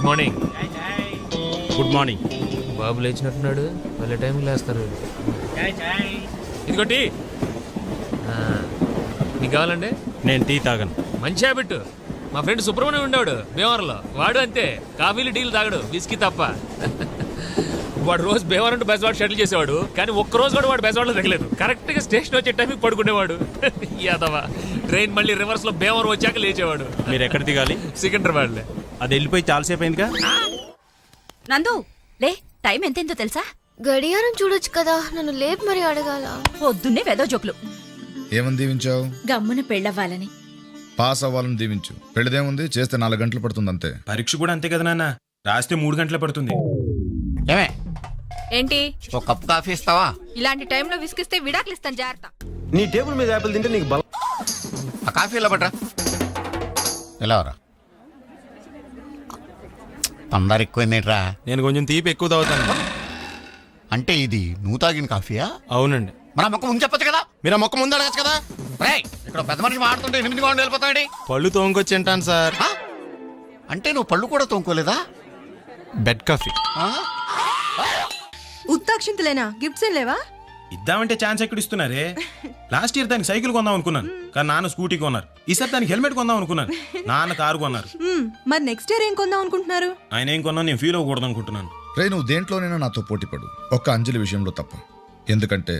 Good morning. Good morning. బాబు లేచినట్టున్నాడు, వాళ్ళ టైంకి లేస్తారు. ఇదిగోటి నీకు కావాలండి? నేను టీ తాగను. మంచి హ్యాబిట్. మా ఫ్రెండ్ సుబ్రహ్మణ్యం ఉండేవాడు భీమవరంలో, వాడు అంతే, కాఫీలు టీలు తాగడు, విస్కీ తప్ప. వాడు రోజు భీమవరం టు బెజవాడ షటిల్ చేసేవాడు, కానీ ఒక్కరోజు కూడా వాడు బెజవాడలో తగ్గలేదు. కరెక్ట్గా స్టేషన్ వచ్చే టైంకి పడుకునేవాడు. యాదవా ట్రైన్ మళ్ళీ రివర్స్ లో భీమవరం వచ్చాక లేచేవాడు. మీరు ఎక్కడ దిగాలి? సికింద్రాబాద్లే. అది వెళ్ళిపోయి చాలాసేపు అయిందిగా. నందు లే, టైం ఎంతెంతో తెలుసా? గడియారం చూడొచ్చు కదా, నన్ను లేపు మరి అడగాల. పొద్దున్నే వెదో జోకులు. ఏమని దీవించావు? గమ్మున పెళ్ళవ్వాలని. పాస్ అవ్వాలని దీవించు. పెళ్ళదేముంది, చేస్తే 4 గంటలు పడుతుంది అంతే. పరీక్ష కూడా అంతే కదా నాన్న, రాస్తే 3 గంటలే పడుతుంది. ఏమే ఏంటి ఒక కప్ కాఫీ ఇస్తావా? ఇలాంటి టైంలో విసిగిస్తే విడాకులు ఇస్తాను, జాగ్రత్త. నీ టేబుల్ మీద యాపిల్ తింటే నీకు బలం. ఆ కాఫీ ఇలా పట్రా. ఎలా రా, అందరు ఎక్కువైందేట్రా? నేను కొంచెం తీపి ఎక్కువ తాగుతాను. అంటే ఇది నువ్వు తాగిన కాఫీయా? అవునండి. మన మొక్క ముందు చెప్పొచ్చు కదా. మీరు ఆ మొక్క ముందు అడగచ్చు కదా. రేయ్, ఇక్కడ పెద్ద మనిషి మాడుతుంటే 8 గంటలు వెళ్ళిపోతాడు. పళ్ళు తోముకొచ్చి తింటాను సార్. అంటే నువ్వు పళ్ళు కూడా తోముకోలేదా? Bed coffee. ఉత్తాక్షింతలేనా? గిఫ్ట్స్ ఏం లేవా? ఇద్దామంటే ఛాన్స్ ఎక్కడ ఇస్తున్నారే? లాస్ట్ ఇయర్ దానికి సైకిల్ కొందాం అనుకున్నాను, కానీ నాన్న స్కూటీ కొన్నారు. ఈసారి దానికి హెల్మెట్ కొందాం అనుకున్నాను, నాన్న కారు కొన్నారు. మరి నెక్స్ట్ ఇయర్ ఏం కొందాం అనుకుంటున్నారు? ఆయన ఏం కొన్నా నేను ఫీల్ అవ్వకూడదు అనుకుంటున్నాను. రే, నువ్వు దేంట్లోనైనా నాతో పోటీ పడు, ఒక్క అంజలి విషయంలో తప్ప. ఎందుకంటే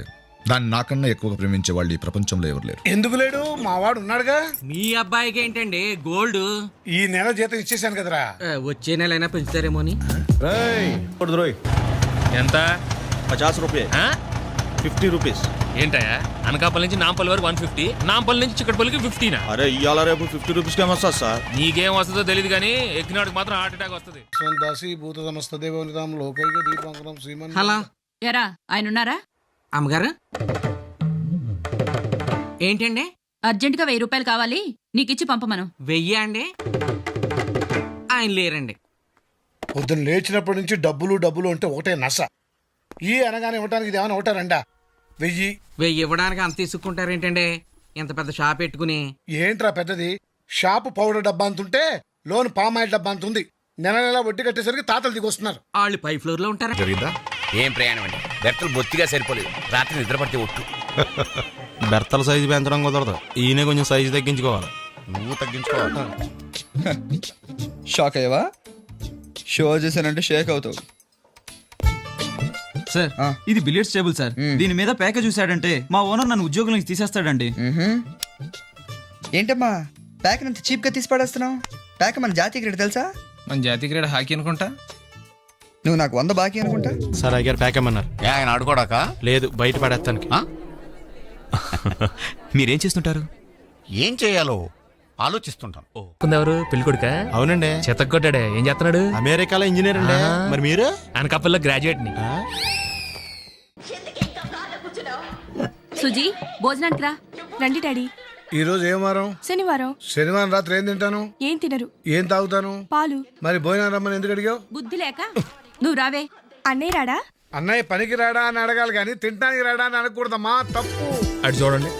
దాన్ని నాకన్నా ఎక్కువగా ప్రేమించే వాళ్ళు ఈ ప్రపంచంలో ఎవరు లేరు. ఎందుకు లేడు? మావాడు ఉన్నాడుగా. మీ అబ్బాయికి ఏంటండి గోల్డ్? ఈ నెల జీతం ఇచ్చేసాను కదరా. వచ్చే నెల అయినా పెంచుతారేమో అని. ఎంత? 50 రూపాయలు. 50 రూపీస్. ఏంటయ్యా, అనకాపల్లి నుంచి నాంపల్లి వరకు 150, నాంపల్లి నుంచి చిక్కడపల్లికి 50నా? అరే ఇవాళ రేపు 50 రూపీస్ వస్తుంది సార్. నీకేం వస్తుందో తెలియదు, కానీ ఎక్కినాడికి మాత్రం హార్ట్ అటాక్ వస్తుంది. దాసి భూత సమస్త దేవనితాం లోకైక దీపాంకరం శ్రీమన్. హలో, ఎరా ఆయన ఉన్నారా? అమ్మగారు ఏంటండి? అర్జెంటుగా 1000 రూపాయలు కావాలి, నీకిచ్చి పంపమను. 1000 అండి? ఆయన లేరండి. పొద్దున్న లేచినప్పటి నుంచి డబ్బులు డబ్బులు అంటే ఒకటే నస. ఈ అనగానే ఇవ్వడానికి ఇది ఏమైనా ఒకటా రెండా? 1000 ఇవ్వడానికి అంత తీసుకుంటారేంటండి? ఇంత పెద్ద షాప్ పెట్టుకుని. ఏంట్రా పెద్దది? షాపు పౌడర్ డబ్బా అంతుంటే లోన్ పామాయిల్ డబ్బా అంతుంది. నెల నెల వడ్డీ కట్టేసరికి తాతలు దిగొస్తున్నారు. వాళ్ళు 5th ఫ్లోర్ లో ఉంటారా? జరిగిందా? ఏం ప్రయాణం అండి, బెర్తలు బొత్తిగా సరిపోలేదు. రాత్రి నిద్ర పడితే ఒట్టు. బెర్తల సైజు పెంచడం కుదరదు, ఈయన కొంచెం సైజు తగ్గించుకోవాలి. నువ్వు తగ్గించుకోవాలి. షాక్ అయ్యవా? షో చేశానంటే షేక్ అవుతావు సార్. ఇది బిలియర్డ్స్ టేబుల్ సార్. దీని మీద పేక చూసాడంటే మా ఓనర్ నన్ను ఉద్యోగం నుంచి తీసేస్తాడండి. ఏంటమ్మా ప్యాక్ అంత చీప్ గా తీసి పడేస్తున్నావు? ప్యాక్ మన జాతీయ క్రీడ తెలుసా? మన జాతీయ క్రీడ హాకీ అనుకుంటా. నువ్వు నాకు 100 బాకీ అనుకుంటా. సార్ అయ్యారు ప్యాక్ అమ్మన్నారు. ఆయన ఆడుకోడాక? లేదు, బయట పడేస్తానికి. మీరేం చేస్తుంటారు? ఏం చేయాలో ఆలోచిస్తుంటాను. ఎవరు పెళ్లి కొడుక? అవునండి. చెత్తకొట్టాడే, ఏం చేస్తున్నాడు? అమెరికాలో ఇంజనీర్ అండి. మరి మీరు? అనకాపల్లిలో గ్రాడ్యుయేట్ ని. సుజీ, భోజనానికి రా. రండి డాడీ. ఈ రోజు ఏం వారం? శనివారం. శనివారం రాత్రి ఏం తింటాను? ఏం తినరు. ఏం తాగుతాను? పాలు. మరి భోజనం రమ్మని ఎందుకు అడిగావు? బుద్ధి లేక. నువ్వు రావే. అన్నయ్య రాడా? అన్నయ్య పనికి రాడా అని అడగాలి కానీ తింటానికి రాడా అని అనకూడదమ్మా, తప్పు. అటు చూడండి,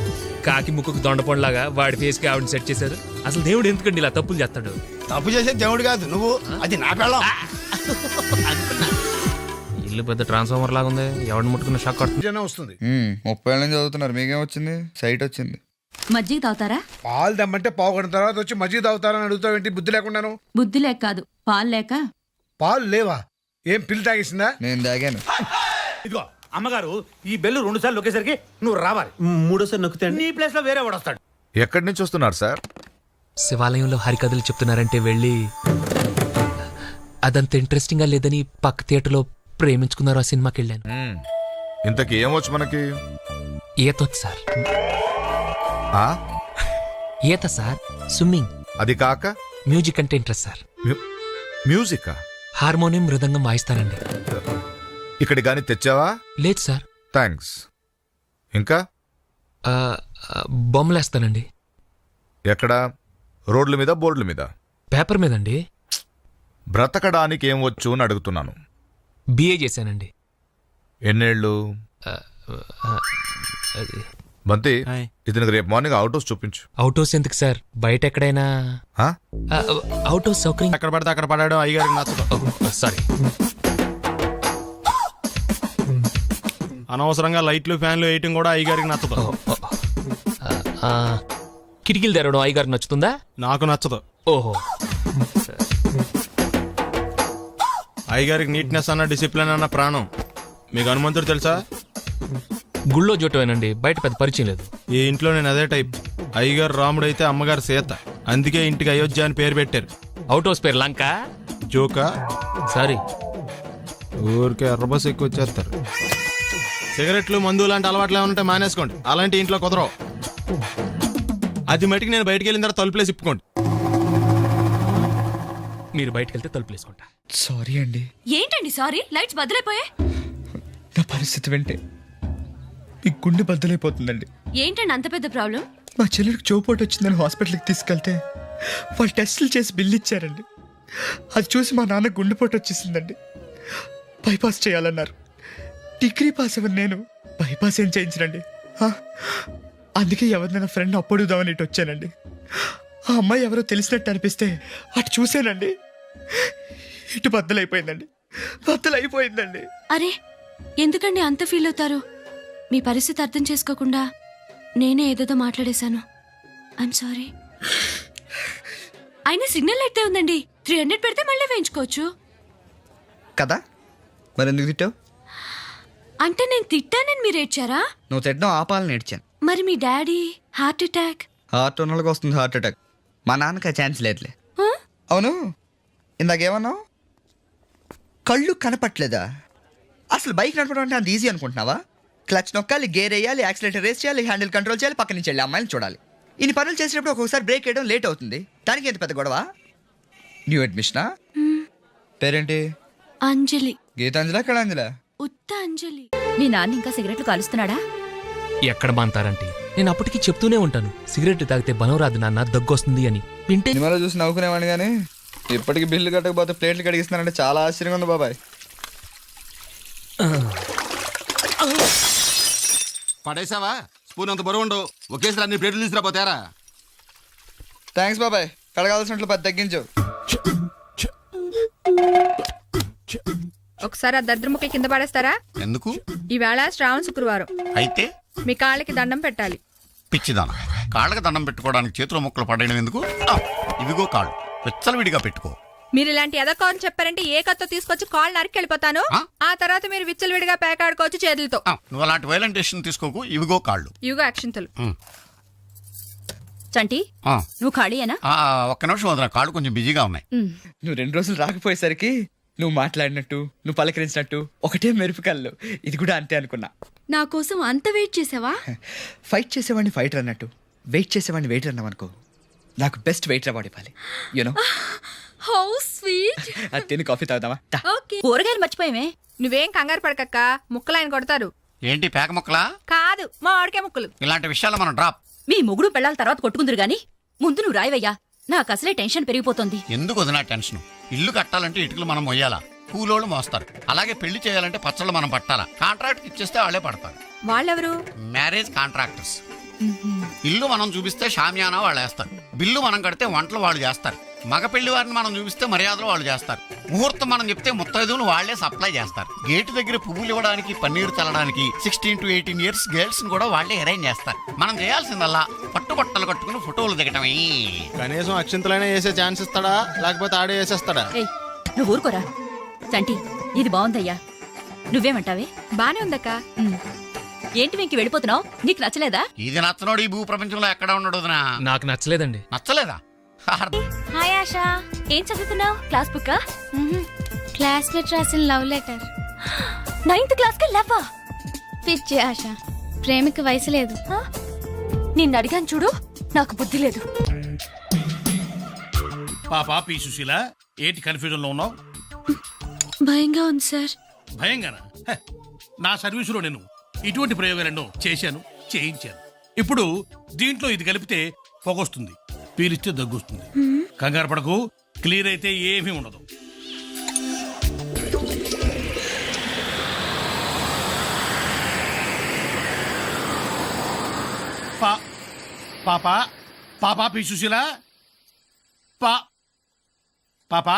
కాకి ముక్కుకు దొండపండులాగా వాడి ఫేస్ కి ఆవిడ సెట్ చేశారు. అసలు దేవుడు ఎందుకండి ఇలా తప్పులు చేస్తాడు? తప్పు చేసే దేవుడు కాదు నువ్వు, అది నా పెళ్ళం. ఇల్లు పెద్ద ట్రాన్స్ఫార్మర్ లాగా ఉంది, ఎవడిని ముట్టుకున్న షాక్ కొడుతుంది. జనం వస్తుంది. 30 ఏళ్ళ నుంచి చదువుతున్నారు, మీకేం వచ్చింది? సైట్ వచ్చింది. మజ్జిగ తాగుతారా? పాలు తెమ్మంటే పావుగంట తర్వాత వచ్చి మజ్జిగ తాగుతారని అడుగుతావేంటి? బుద్ధి లేకుండాను. బుద్ధి లేక కాదు, పాలు లేక. పాలు లేవా? ఏం పిల్లి తాగేసిందా? నేను తాగాను. ఇదిగో అమ్మగారు, ఈ బెల్లు 2 సార్లు నొక్కేసరికి నువ్వు రావాలి. 3సారి నొక్కితే నీ ప్లేస్ లో వేరే వాడు వస్తాడు. ఎక్కడి నుంచి వస్తున్నారు సార్? శివాలయంలో హరికథలు చెప్తున్నారంటే వెళ్ళి, అదంత ఇంట్రెస్టింగ్ గా లేదని పక్క థియేటర్లో ప్రేమించుకున్నారు. ఆ సినిమాకి వెళ్ళాను. ఇంతకీ ఏమొచ్చు మనకి? ఈతొచ్చు సార్. ఆ? ఈత సార్, స్విమ్మింగ్. అది కాక మ్యూజిక్ అంటే ఇంట్రెస్ట్ సార్. మ్యూజికా? హార్మోనియం, మృదంగం వాయిస్తానండి. ఇక్కడి గాని తెచ్చావా? లేదు సార్. థ్యాంక్స్. ఇంకా? బొమ్మలేస్తానండి. ఎక్కడ? రోడ్ల మీద, బోర్డుల మీద? పేపర్ మీదండి. బ్రతకడానికి ఏం వచ్చు అని అడుగుతున్నాను. బిఏ చేశానండి. ఎన్నేళ్ళు? బంతి హాయ్. ఇతనికి రేపు మార్నింగ్ అవుట్ హౌస్ చూపించు. అవుట్ హౌస్ ఎందుకు సార్? బయట ఎక్కడైనా ఆ? అవుట్ హౌస్ సౌకర్యం. ఎక్కడ పడితే అక్కడ పడాడు అయ్యగారికి నచ్చదు. సారీ. అనవసరంగా లైట్లు ఫ్యాన్లు వేయటం కూడా అయ్యగారికి నచ్చదు. కిటికీలు తెరవడం అయ్యగారికి నచ్చుతుందా? నాకు నచ్చదు. ఓహో. అయ్యగారికి నీట్నెస్ అన్న డిసిప్లిన్ అన్న ప్రాణం. మీకు హనుమంతుడు తెలుసా? గుళ్ళో జోటమేనండి, బయట పెద్ద పరిచయం లేదు. ఈ ఇంట్లో నేను అదే టైప్. అయ్యగారు రాముడు అయితే అమ్మగారు సీత. అందుకే ఇంటికి అయోధ్య అని పేరు పెట్టారు. అవుట్ హౌస్ పేరు లంక. జోకా? సారీ. ఊరికే ఎర్రబస్ ఎక్కువ వచ్చేస్తారు. సిగరెట్లు మందు లాంటి అలవాట్లు ఏమంటే మానేసుకోండి. అలాంటి ఇంట్లో కుదరవు. అది మటుకు నేను బయటికి వెళ్ళిన తర్వాత తలుపులేసి ఇప్పుకోండి. మీరు బయటకు వెళ్తే తలుపులు వేసుకుంటా. సారీ అండి, ఏంటండి సారీ? లైట్స్ బదులైపోయా. నా పరిస్థితి వింటే మీ గుండె బద్దలైపోతుందండి. ఏంటండి అంత పెద్ద ప్రాబ్లం? మా చెల్లెలికి చోపోటు వచ్చిందని హాస్పిటల్కి తీసుకెళ్తే వాళ్ళు టెస్టులు చేసి బిల్లు ఇచ్చారండి. అది చూసి మా నాన్న గుండెపోటు వచ్చేసిందండి. బైపాస్ చేయాలన్నారు. డిగ్రీ పాస్ అవ్వను నేను బైపాస్ ఏం చేయించరండి. అందుకే ఎవరినైనా ఫ్రెండ్ అప్పుడుదామని ఇటు వచ్చానండి. ఆ అమ్మాయి ఎవరో తెలిసినట్టు అనిపిస్తే అటు చూసానండి. ఇటు బద్దలైపోయిందండి. బద్దలైపోయిందండి. అరే ఎందుకండి అంత ఫీల్ అవుతారు? మీ పరిస్థితి అర్థం చేసుకోకుండా నేనే ఏదేదో మాట్లాడేశాను. I'm sorry. అయినా సిగ్నల్ అయితే ఉందండి. 300 పెడితే మళ్ళీ వేయించుకోవచ్చు కదా, మరి ఎందుకు తిట్టావు? అంటే నేను తిట్టానని మీరు ఏడ్చారా? నువ్వు తిట్టడం ఆపాలని ఏడ్చాను. మరి మీ డాడీ హార్ట్ అటాక్? హార్ట్ ఉన్న వాళ్ళకి వస్తుంది హార్ట్ అటాక్. మా నాన్నకి ఆ ఛాన్స్ లేదులే. అవును, ఇందాకేమన్నావు? కళ్ళు కనపట్లేదా? అసలు బైక్ నడపడం అంటే అంత ఈజీ అనుకుంటున్నావా? క్లచ్ నొక్కాలి, గేర్ వేయాలి, యాక్సిలేటర్ రేస్ చేయాలి, హ్యాండిల్ కంట్రోల్ చేయాలి, పక్క నుంచి వెళ్ళి అమ్మాయిని చూడాలి. ఇన్ని పనులు చేసేటప్పుడు ఒక్కొక్కసారి బ్రేక్ వేయడం లేట్ అవుతుంది. దానికి ఎంత పెద్ద గొడవ? న్యూ అడ్మిషనా? పేరేంటి? అంజలి. గీతాంజలా కళాంజలా? ఉత్త అంజలి. మీ నాన్న ఇంకా సిగరెట్లు కాలుస్తున్నాడా? ఎక్కడ బాంతారంటే నేను అప్పటికి చెప్తూనే ఉంటాను, సిగరెట్ తాగితే బలం రాదు నాన్న, దగ్గొస్తుంది అని. వింటే సినిమాలో చూసి నవ్వుకునేవాడిని కానీ ఇప్పటికి బిల్లు కట్టకపోతే ప్లేట్లు కడిగిస్తున్నారంటే చాలా ఆశ్చర్యంగా ఉంది బాబాయ్. పడేసావా? స్పూన్ అంత బరువు ఉండవు. ఒకేసారి అన్ని ప్లేట్లు తీసుకురాపోతారా? థ్యాంక్స్ బాబాయ్, కడగాల్సినట్లు పది తగ్గించు. ఒకసారి ఆ దరిద్రముఖి కింద పడేస్తారా? ఎందుకు? ఈవేళ శ్రావణ శుక్రవారం. అయితే మీ కాళ్ళకి దండం పెట్టాలి. పిచ్చిదానా, కాళ్ళకి దండం పెట్టుకోవడానికి చేతిలో ముక్కలు పడేయడం ఎందుకు? ఇదిగో కాళ్ళు విచ్చలవిడిగా పెట్టుకో. మీరు ఇలాంటి ఎదకోని చెప్పారంటే ఏ కత్తో తీసుకొచ్చి కాళ్ళు నరికి వెళ్ళిపోతాను. ఆ తర్వాత మీరు విచ్చలవిడిగా పేకాడుకోవచ్చు చేతులతో. నువ్వు అలాంటి వైలెంట్ డెసిషన్ తీసుకోకు. ఇవిగో కాళ్ళు. ఇవిగో అక్షింతలు. చంటి నువ్వు ఖాళీయేనా? ఒక్క నిమిషం వదిన, కాళ్ళు కొంచెం బిజీగా ఉన్నాయి. నువ్వు 2 రోజులు రాకపోయేసరికి నువ్వు మాట్లాడినట్టు, నువ్వు పలకరించినట్టు ఒకటే మెరుపు కళ్ళు. ఇది కూడా అంతే అనుకున్నా. నా కోసం అంత వెయిట్ చేసావా? ఫైట్ చేసేవాడిని ఫైటర్ అన్నట్టు వెయిట్ చేసేవాడిని వెయిటర్ అన్నామనుకో, నాకు బెస్ట్ వెయిటర్ అవార్డు ఇవ్వాలి. యూనో. How sweet. అది తిని కాఫీ తాగుదామా? ఓకే. కూరగాయలు మర్చిపోయామే. నువ్వేం కంగారు పడకక్క, ముక్కలు ఆయన కొడతారు. ఏంటి పేక ముక్కలా? కాదు, మా ఆడికే ముక్కలు. ఇలాంటి విషయాలు మనం డ్రాప్. మీ మొగుడు పెళ్ళాల తర్వాత కొట్టుకుందరు గాని ముందు నువ్వు రాయవయ్యా. నాకు అసలే టెన్షన్ పెరిగిపోతుంది. ఎందుకు వదినా టెన్షన్? ఇల్లు కట్టాలంటే ఇటుకలు మనం మొయ్యాలా, కూలోళ్ళు మోస్తారు. అలాగే పెళ్లి చేయాలంటే పచ్చళ్ళు మనం పట్టాలా. కాంట్రాక్ట్ ఇచ్చేస్తే వాళ్ళే పడతారు. వాళ్ళెవరు? Marriage contractors. ఇల్లు మనం చూపిస్తే షామియానా వాళ్ళు వేస్తారు. బిల్లు మనం కడితే వంటలు వాళ్ళు చేస్తారు. మగ పెళ్లి వారిని మనం చూపిస్తే మర్యాదలు వాళ్ళు చేస్తారు. ముహూర్తం మనం చెప్తే ముత్తైదువులు వాళ్లే సప్లై చేస్తారు. గేటు దగ్గర పువ్వులు ఇవ్వడానికి, పన్నీరు చల్లడానికి 16 to 18 years గర్ల్స్ కూడా వాళ్లే అరేంజ్ చేస్తారు. మనం చేయాల్సిందల్లా పట్టుబట్టలు కట్టుకుని ఫోటోలు దిగటమే. కనీసం అక్షింతలైనా వేసే ఛాన్స్ ఇస్తాడా, లేకపోతే ఆడే వేసేస్తాడా? నువ్వు ఊరుకోరా. చంటి ఇది బాగుందయ్యా, నువ్వేమంటావే? బానే ఉందక్క. ఏంటి వెంకి వెళ్ళిపోతున్నావు? నీకు నచ్చలేదా? ఇది నచ్చనోడు ఈ భూ ప్రపంచంలో ఎక్కడ ఉండడు వదినా. నాకు నచ్చలేదండి. నచ్చలేదా? హాయ్ ఆశా, ఏం చదువుతున్నావు? Class book? క్లాస్మేట్ రాసిన లవ్ లెటర్. 9th క్లాస్ కి లవ్వా? పిచ్చి ఆశ, ప్రేమికి వయసు లేదు. నిన్ను అడిగాను చూడు, నాకు బుద్ధి లేదు. పాపా పి సుశీల, ఏంటి కన్ఫ్యూజన్ లో ఉన్నావు? భయంగా ఉంది సార్. భయంగానా? నా సర్వీసులో నేను ఇటువంటి ప్రయోగాలను చేశాను, చేయించాను. ఇప్పుడు దీంట్లో ఇది కలిపితే పొగొస్తుంది, పీలిస్తే దగ్గొస్తుంది. కంగారు పడకు, క్లియర్ అయితే ఏమీ ఉండదు. పాపా పాపా పి సుశీల పా పాపా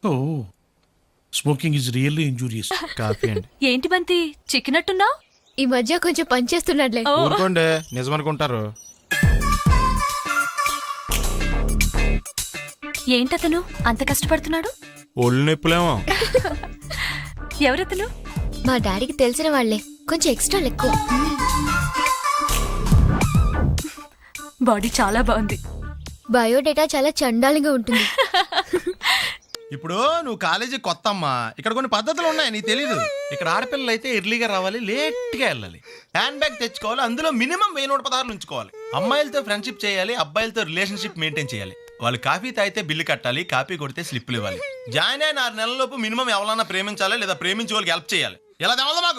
ఓ smoking is really injurious. Coffee అండి. ఏంటి బంతి చిక్కినట్టున్నావు? ఈ మధ్య కొంచెం పనిచేస్తున్నాడులే. ఊరుకోండి, నిజమనుకుంటారు. ఏంటతను అంత కష్టపడుతున్నాడు? ఒళ్ళు నొప్పులేమో. ఎవరతను? మా డాడీకి తెలిసిన వాళ్ళే, కొంచెం ఎక్స్ట్రా ఎక్కువ. బాడీ చాలా బాగుంది. బయోడేటా చాలా చండాలంగా ఉంటుంది. ఇప్పుడు నువ్వు కాలేజీ కొత్త అమ్మా, ఇక్కడ కొన్ని పద్ధతులు ఉన్నాయి, నీకు తెలీదు. ఇక్కడ ఆడపిల్లలు అయితే ఎర్లీగా రావాలి, లేట్గా వెళ్ళాలి, హ్యాండ్ బ్యాగ్ తెచ్చుకోవాలి, అందులో మినిమం 1116 ఉంచుకోవాలి. అమ్మాయిలతో ఫ్రెండ్షిప్ చేయాలి, అబ్బాయిలతో రిలేషన్షిప్ మెయింటైన్ చేయాలి. వాళ్ళు కాఫీ తాగితే బిల్లు కట్టాలి, కాఫీ కొడితే స్లిప్లు ఇవ్వాలి. జాయిన్ అయిన 6 నెలలలోపు మినిమం ఎవరన్నా ప్రేమించాలి, లేదా ప్రేమించే వాళ్ళకి హెల్ప్ చేయాలి. ఇలా తెవలదు మాకు.